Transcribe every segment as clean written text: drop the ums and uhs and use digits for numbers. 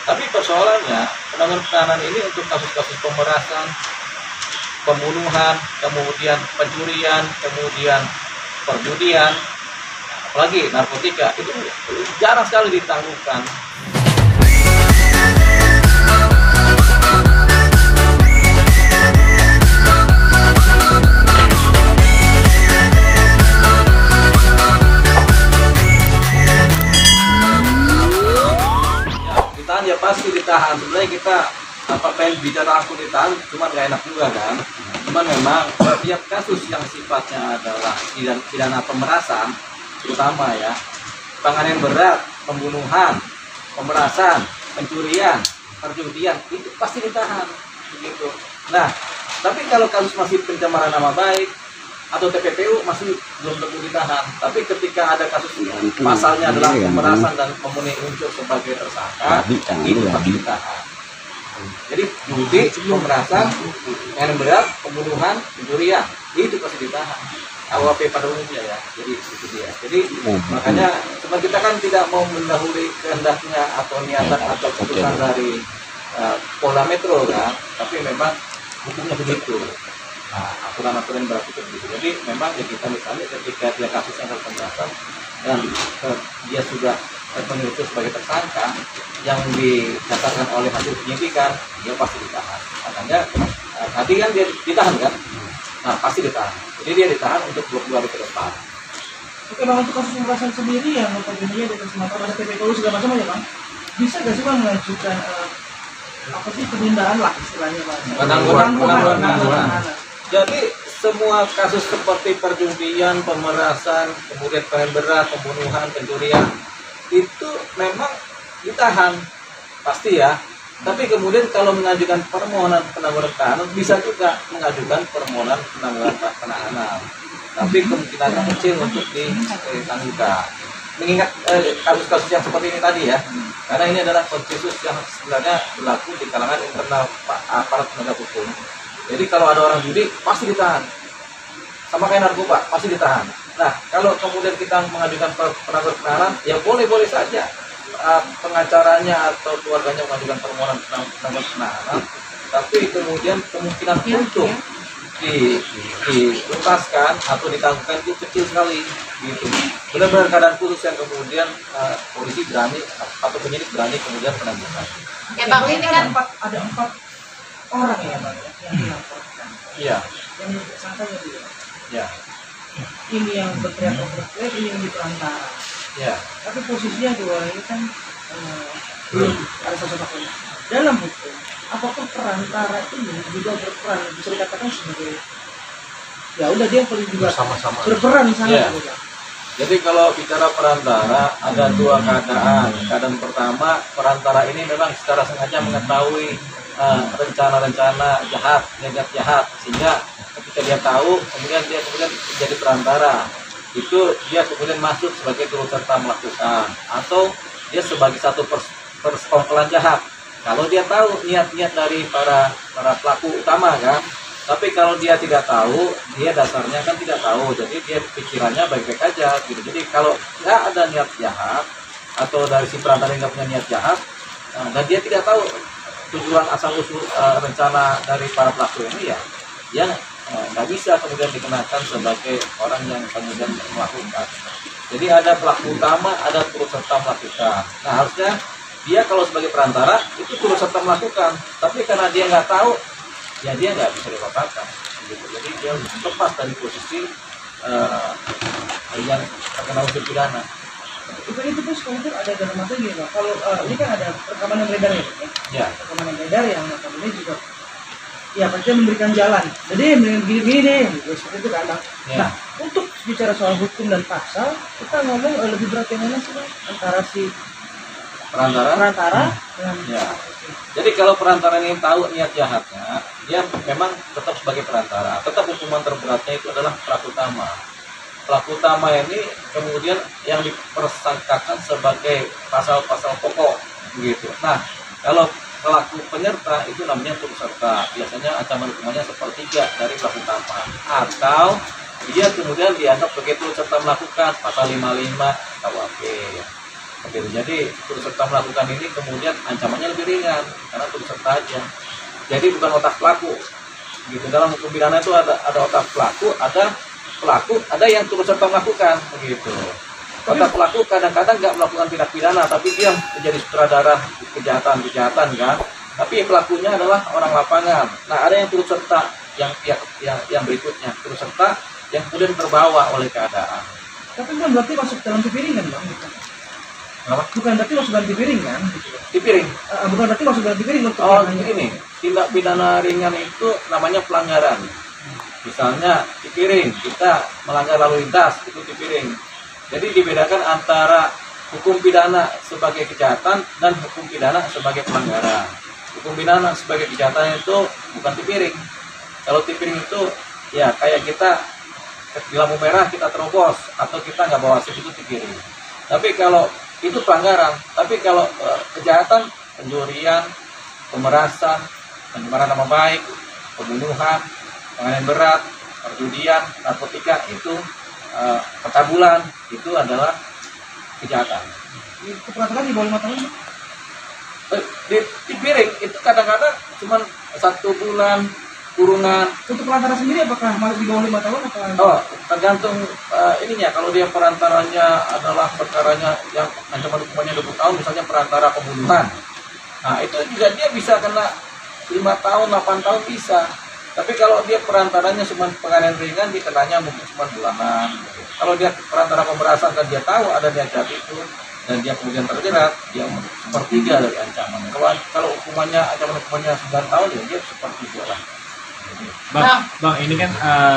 Tapi persoalannya penangguhan penahanan ini untuk kasus-kasus pemerasan, pembunuhan, kemudian pencurian, kemudian perjudian, apalagi narkotika itu jarang sekali ditangguhkan. Ditahan ya pasti ditahan. Sebenarnya kita pengen bicara aku ditahan, cuman gak enak juga kan. Cuman memang setiap kasus yang sifatnya adalah pidana pemerasan, terutama ya penganiayaan berat, pembunuhan, pemerasan, pencurian, perjudian, itu pasti ditahan begitu. Nah, tapi kalau kasus masih pencemaran nama baik atau TPPU masih belum tentu ditahan. Tapi ketika ada kasus pasalnya adalah pemerasan dan memenuhi unsur sebagai tersangka, itu pasti ditahan. Jadi judi, pemerasan, penganiayaan berat, pembunuhan, pencurian, itu pasti ditahan. AWP pada umumnya ya. Jadi itu dia. Jadi makanya cuma kita kan tidak mau mendahului kehendaknya atau niatan atau keputusan dari Polda Metro kan, tapi memang hukumnya begitu. Nah, aturan-aturan berlaku begitu. Jadi memang ya kita misalnya ketika dia kasusnya adalah pemerasan dan dia sudah terpenuhi sebagai tersangka yang didasarkan oleh hasil penyidikan, dia pasti ditahan. Makanya tadi kan dia ditahan kan, nah pasti ditahan. Jadi dia ditahan untuk 22 hari ke depan. Oke bang, untuk kasus pemerasan sendiri yang notabene dari Sumatera ada TPPU segala macam ya bang, bisa gak sih bang mengajukan apa sih penundaan lah istilahnya bang? Penangguhan. Jadi semua kasus seperti perjudian, pemerasan, kemudian penganiayaan berat, pembunuhan, pencurian itu memang ditahan pasti ya. Tapi kemudian kalau mengajukan permohonan penangguhan penahanan bisa juga mengajukan permohonan penangguhan penahanan. Tapi kemungkinannya kecil untuk ditangguhkan. Mengingat kasus-kasus yang seperti ini tadi ya, karena ini adalah kasus yang sebenarnya berlaku di kalangan internal aparat penegak hukum. Jadi kalau ada orang judi pasti ditahan, sama kayak narkoba pasti ditahan. Nah kalau kemudian kita mengajukan penangguhan penahanan, ya boleh-boleh saja pengacaranya atau keluarganya mengajukan permohonan penangguhan penahanan, tapi kemudian kemungkinan untuk dilepaskan atau ditangguhkan itu kecil sekali gitu. Benar-benar keadaan khusus yang kemudian polisi berani atau penyidik berani kemudian penangguhan. Ya bang, ini kan ada 4 orang ya bang yang dilaporkan. Iya. Yang tersangkanya dia. Ya. Ini yang berteriak overklaim, ini yang di perantara. Ya. Tapi posisinya dua ini kan belum ada sosok ini. Dalam hukum, apakah perantara ini juga berperan, bisa dikatakan sebagai ya udah dia perlu juga sama-sama berperan di sana Ya. juga. Jadi kalau bicara perantara ada dua keadaan. Keadaan pertama, perantara ini memang secara sengaja mengetahui rencana-rencana jahat, niat jahat, sehingga ketika dia tahu, kemudian dia menjadi perantara. Itu dia kemudian masuk sebagai turut serta melakukan, atau dia sebagai satu persekongkolan jahat. Kalau dia tahu niat-niat dari para pelaku utama kan. Tapi kalau dia tidak tahu, dia dasarnya kan tidak tahu, jadi dia pikirannya baik-baik aja gitu. Jadi kalau nggak ada niat jahat atau dari si perantara nggak punya niat jahat, dan dia tidak tahu tujuan asal usul rencana dari para pelaku ini, ya dia nggak bisa kemudian dikenakan sebagai orang yang kemudian melakukan. Jadi ada pelaku utama, ada turut serta melakukan. Nah harusnya dia kalau sebagai perantara itu turut serta melakukan, tapi karena dia nggak tahu, ya dia nggak bisa dipaparkan gitu. Jadi dia lepas dari posisi yang terkena unsur pidana. Itu terus kemudian ada dalam masa gini bang, kalau ini kan ada rekaman yang beredar ya, Ya. rekaman yang beredar yang notabene juga ya pasti memberikan jalan, jadi begini-begini deh, gitu, seperti itu kan bang. Ya. Nah untuk bicara soal hukum dan pasal, kita ngomong lebih berat yang mana sih bang, antara si perantara dengan Ya. Jadi kalau perantara ini tahu niat jahatnya, dia memang tetap sebagai perantara. Tetap hukuman terberatnya itu adalah pelaku utama. Pelaku utama ini kemudian yang dipersangkakan sebagai pasal-pasal pokok begitu. Nah, kalau pelaku penyerta itu namanya turut serta. Biasanya ancaman hukumannya sepertiga dari pelaku utama. Atau dia kemudian dianggap sebagai turut serta melakukan pasal 55 KUHP. Begitu. Jadi turut serta melakukan ini kemudian ancamannya lebih ringan karena turut serta aja. Jadi bukan otak pelaku. Gitu. Dalam hukum pidana itu ada otak pelaku, ada yang turut serta melakukan, begitu. Otak pelaku kadang-kadang nggak melakukan tindak pidana, tapi dia menjadi sutradara kejahatan kan. Tapi pelakunya adalah orang lapangan. Nah, ada yang turut serta yang berikutnya, turut serta yang kemudian terbawa oleh keadaan. Tapi kan berarti masuk dalam piring kan bang? Gitu. Kenapa? Bukan berarti masuk dalam piring kan? Gitu. Piring. Bukan berarti masuk dalam piring untuk Oh, begini. Tindak pidana ringan itu namanya pelanggaran. Misalnya piring, kita melanggar lalu lintas, itu piring. Jadi dibedakan antara hukum pidana sebagai kejahatan dan hukum pidana sebagai pelanggaran. Hukum pidana sebagai kejahatan itu bukan piring. Kalau piring itu ya kayak kita di lampu merah kita terobos atau kita nggak bawa SIM, itu piring. Tapi kalau itu pelanggaran, tapi kalau kejahatan, pencurian, pemerasan, pencemaran nama baik, pembunuhan, penganiayaan berat, perjudian, narkotika, itu pencabulan, itu adalah kejahatan. Peraturan di bawah 5 tahun? Di piring itu kadang-kadang cuma 1 bulan kurungan. Untuk perantara sendiri apakah masih di bawah 5 tahun atau? Oh, tergantung ininya. Kalau dia perantaranya adalah perkaranya yang ancaman hukumannya 20 tahun, misalnya perantara pembunuhan. Nah, itu juga dia bisa kena 5 tahun, 8 tahun bisa. Tapi kalau dia perantaranya cuma penganiayaan ringan, dikenanya mungkin cuma bulanan. Kalau dia perantara pemerasan dan dia tahu ada niat jahat itu dan dia kemudian terjerat, dia 1/3 dari ancaman. Kalau ancaman hukumannya 9 tahun, ya dia 1/3 lah. Bang, ini kan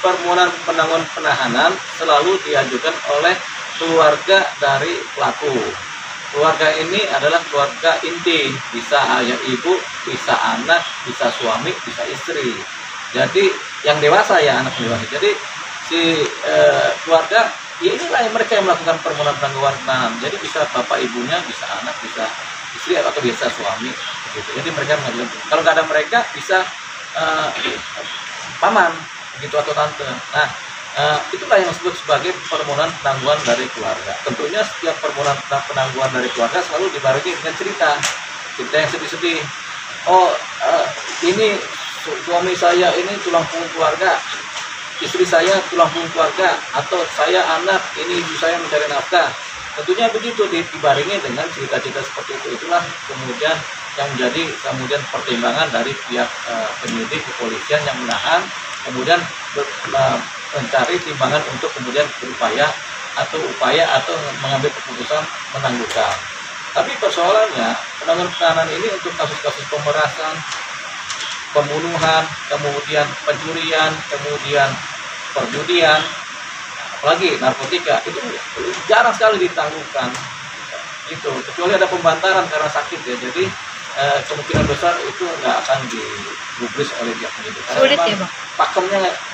Permohonan penangguhan penahanan selalu diajukan oleh keluarga dari pelaku. Keluarga ini adalah keluarga inti, bisa ayah ibu, bisa anak, bisa suami, bisa istri. Jadi yang dewasa ya, anak dewasa. Jadi si keluarga, ya inilah yang mereka yang melakukan permohonan penangguhan penahanan. Jadi bisa bapak ibunya, bisa anak, bisa istri atau bisa suami. Gitu. Jadi mereka mengajukan. Kalau nggak ada mereka, bisa paman, gitu, atau tante. Nah, itulah yang disebut sebagai permohonan penangguhan dari keluarga. Tentunya setiap permohonan penangguhan dari keluarga selalu dibarengi dengan cerita yang sedih-sedih. Oh, ini suami saya ini tulang punggung keluarga, istri saya tulang punggung keluarga, atau saya anak, ini ibu saya mencari nafkah. Tentunya begitu dibarengi dengan cerita-cerita seperti itu. Itulah kemudian yang menjadi kemudian pertimbangan dari pihak penyidik kepolisian yang menahan, kemudian mencari timbangan untuk kemudian berupaya atau mengambil keputusan menangguhkan. Tapi persoalannya penangguhan penahanan ini untuk kasus-kasus pemerasan, pembunuhan, kemudian pencurian, kemudian perjudian, apalagi narkotika, itu jarang sekali ditangguhkan. Itu kecuali ada pembantaran karena sakit ya. Jadi kemungkinan besar itu nggak akan digubris oleh pihak penyidik. Sulit ya bang?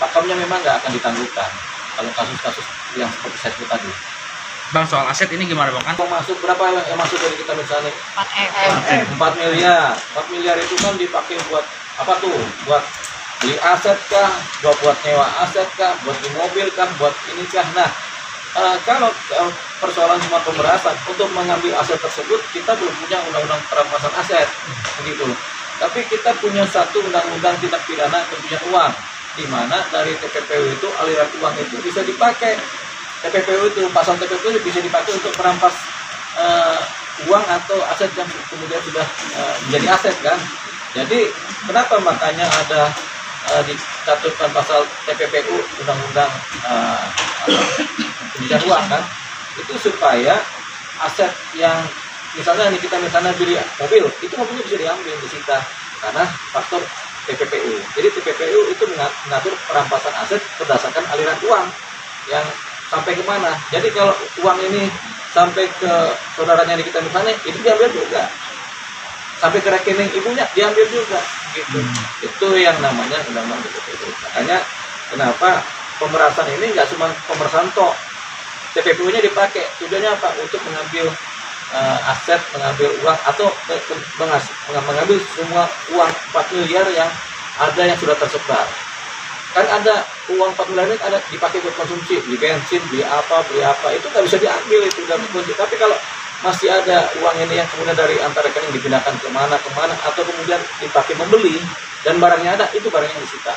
Pakemnya memang nggak akan ditangguhkan kalau kasus-kasus yang seperti saya sebut tadi. Bang, soal aset ini gimana bang? Kan Masuk berapa yang masuk dari kita misalnya 4M. 4 miliar. 4 miliar itu kan dipakai buat apa tuh? Buat beli aset kah? Buat nyewa aset kah? Buat di mobil kah? Buat ini kah? Nah, kalau persoalan cuma pemerasan, untuk mengambil aset tersebut kita belum punya undang-undang perampasan aset, begitu. Tapi kita punya satu undang-undang tindak pidana pencucian uang, di mana dari TPPU itu aliran uang itu bisa dipakai. TPPU itu, pasal TPPU bisa dipakai untuk merampas uang atau aset yang kemudian sudah menjadi aset kan. Jadi kenapa makanya ada dicatatkan pasal TPPU, undang-undang pencucian uang kan, itu supaya aset yang misalnya kita beli mobil, itu mobilnya bisa diambil, disita karena faktor TPPU. Jadi TPPU itu mengatur perampasan aset berdasarkan aliran uang yang sampai kemana. Jadi kalau uang ini sampai ke saudaranya kita itu diambil juga, sampai ke rekening ibunya diambil juga, gitu. Itu yang namanya undang-undang TPPU. Makanya kenapa pemerasan ini nggak cuma pemerasan tok, TPPU-nya dipakai tujuannya apa? Untuk mengambil aset, mengambil uang, atau mengambil semua uang 4 miliar yang ada yang sudah tersebar. Kan ada uang 4 miliar ini ada dipakai buat konsumsi, beli bensin, beli apa, itu nggak bisa diambil, itu udah kunci. Tapi kalau masih ada uang ini yang kemudian dari antara rekening dipindahkan kemana atau kemudian dipakai membeli dan barangnya ada, itu barang yang disita.